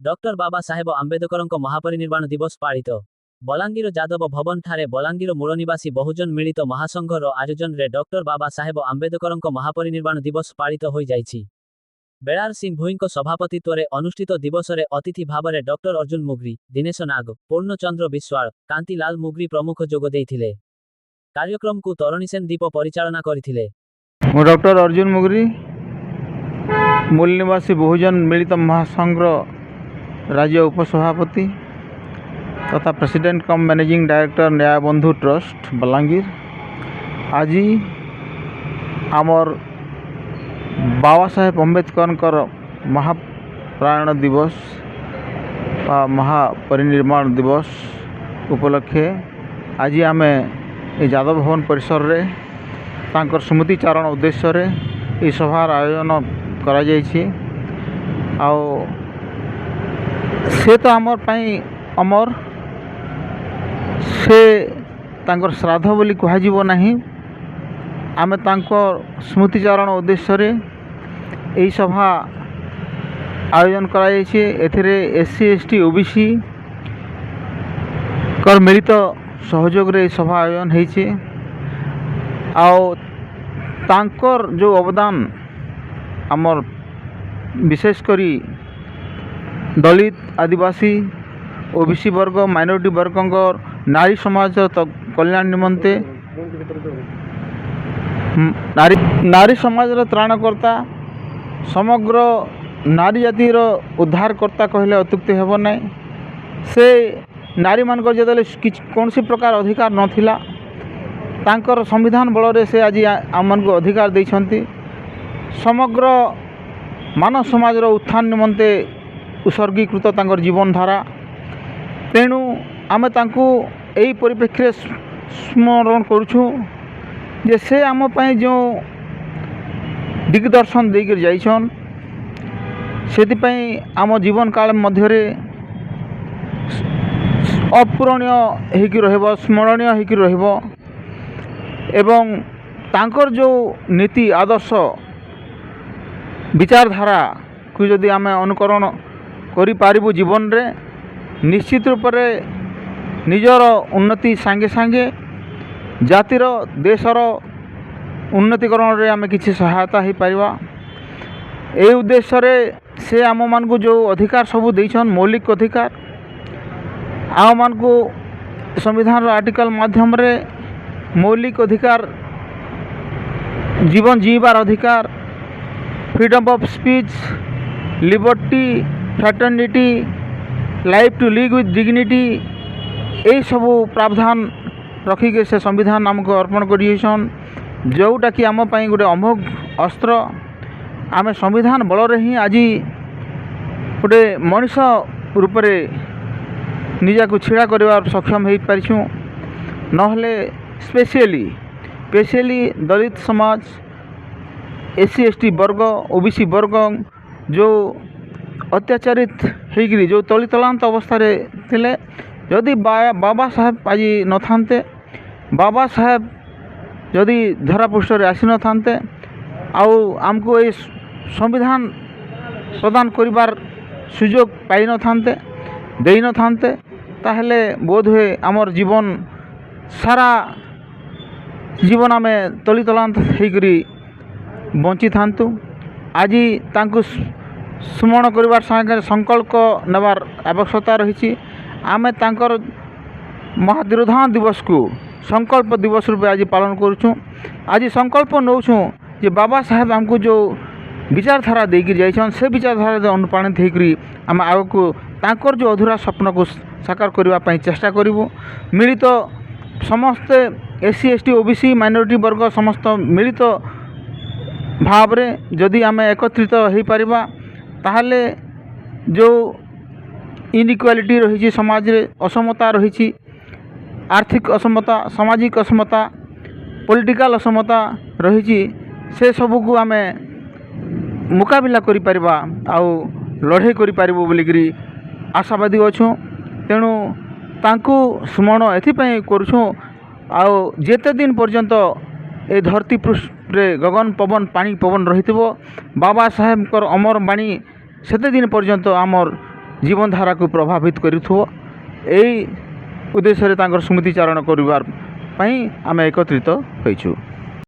Doctor Baba Saheb Ambedkar महापरिनिर्वाण दिवस पालित बलांगीर जादव भवन ठारे बलांगीर मूलनिवासी बहुजन मिलित महासंघर आयोजन रे डॉक्टर बाबा साहेब आंबेडकर महापरिनिर्वाण दिवस पालित हो जाइछि। बेलार सिंह भुईंको सभापतित्व अनुष्ठित दिवस रे अतिथि भाव में डॉक्टर अर्जुन मुगरी, दिनेश नाग, पूर्णचंद्र विश्वाल, कांतिलाल मुगरी प्रमुख जोग देइथिले। कार्यक्रम को तरुणी सेन दीप परिचालना करथिले। डॉक्टर अर्जुन मुगरी मूल निवासी बहुजन मिलित महासंघ राज्य उपसभापति तथा प्रेसिडेंट कम मैनेजिंग डायरेक्टर न्याय बंधु ट्रस्ट बलांगीर। आज आमर बाबा साहेब अम्बेडकर महाप्राण दिवस महापरिनिर्वाण दिवस उपलक्षे आज आम यादव भवन परिसर रे तांकर स्मृतिचारण उद्देश्य रे ई सभार आयोजन करा जायछि। आउ से तो आमर पाई अमर से तांकर श्राद्ध बोली कहुब नहीं। आमे तांकर स्मृतिचारण उद्देश्य रे यही सभा आयोजन करा जायछि। एथिरे एससी एसटी ओबीसी कर मिलित सहयोग रे सभा आयोजन होइछि। आउ तांकर जो अवदान आमर विशेष करी दलित आदिवासी ओबीसी वर्ग माइनॉरिटी वर्ग नारी समाज कल्याण निमंते नारी समाज त्राणकर्ता समग्र नारी जातिर उद्धारकर्ता कहले अत्युक्ति हेब नहीं। से नारी मान कौन सी प्रकार अधिकार नथिला तांकर संविधान बल रे से आज आम को अधिकार देइछंती। समग्र मानव समाज उत्थान निमंते उत्सर्गीकृत तांकर जीवन धारा। तेणु आमे तांकु एही परिप्रेक्षी स्मरण करुछु जे से आम पई जो दिग्दर्शन देकर जाइछन सेतिपई आम जीवन काल मध्यरे अपूरणीय होइकि रहबो, स्मरणीय होइकि रहबो। एवं तांकर जो नीति आदर्श विचारधारा को जदि आम अनुकरण करि पारिबु जीवन रे निश्चित रूप से निजर उन्नति सांगे सांगे जातिर देशर उन्नतिकरण रे आम किसी सहायता हो पारिबा। ए उद्देश्य रे से आम मान को जो अधिकार सबू देइछन मौलिक अधिकार आम मान को संविधान आर्टिकल माध्यम रे मौलिक अधिकार जीवन जीवार अधिकार, freedom of speech, liberty, fraternity, life to live with dignity यही सबू प्रावधान रखिके से संविधान आमको अर्पण कर जोटा कि आम पाई गोटे अमोघ अस्त्र। आम संविधान बल रे ही आज गोटे मनीष रूप से निजा को छिड़ा कर सक्षम हो पारिछुं। नहले स्पेशली दलित समाज एससी एसटी वर्ग ओबीसी वर्ग जो अत्याचारित होगी जो तलितलांत अवस्था थिले जदि बाबा साहेब आज न थांते, बाबा साहेब जदि धरापृष्ठ रे आसी न थांते आउ आमको ये संविधान प्रदान करिबार सुयोग पाई न थांते देई न थांते ताहले बोध हुए आमर जीवन सारा जीवन आमे तलितलांत होइकरी बंची थांतु। आज तांको स्मरण करिबार संगे संकल्प नेबार आवश्यकता रही। आमे तांकर महातिरोधान दिवस को संकल्प दिवस रूप आज पालन करुछुं। आज संकल्प नौछुं जे बाबा साहेब आमको जो विचारधारा देकर जाइछन से विचारधारा अनुप्राणित होकर आम आग को तांकर जो अधूरा स्वप्न को साकार करने चेष्टा करूँ। मिलित समस्त एससी एसटी ओबीसी माइनॉरिटी वर्ग समस्त मिलित भाव रे जदि आम एकत्रित हो पारिबा ताहले जो इनइक्वालिटी रही समाज रे असमता रही, आर्थिक असमता, सामाजिक असमता, पॉलिटिकल असमता रही से सबू को आम मुकाबिला करि परिबा आउ लड़ाई करि पारिबो बोलिकरी आशावादी अच्छुं। तेणु तांकु स्मरण एथिपाई करुछुं। आउ जेते दिन पर्यंत ए धरती पृष्ठ रे गगन पवन पानी पवन रही बाबा साहेब अमर बाणी सेते दिन पर्यंत आमर ଜୀବନଧାରାକୁ ପ୍ରଭାବିତ କରୁଥିବ। ଏହି ଉଦ୍ଦେଶ୍ୟରେ ତାଙ୍କର ସ୍ମୃତିଚାରଣ କରିବା ପାଇଁ ଆମେ ଏକତ୍ରିତ ହୋଇଛୁ।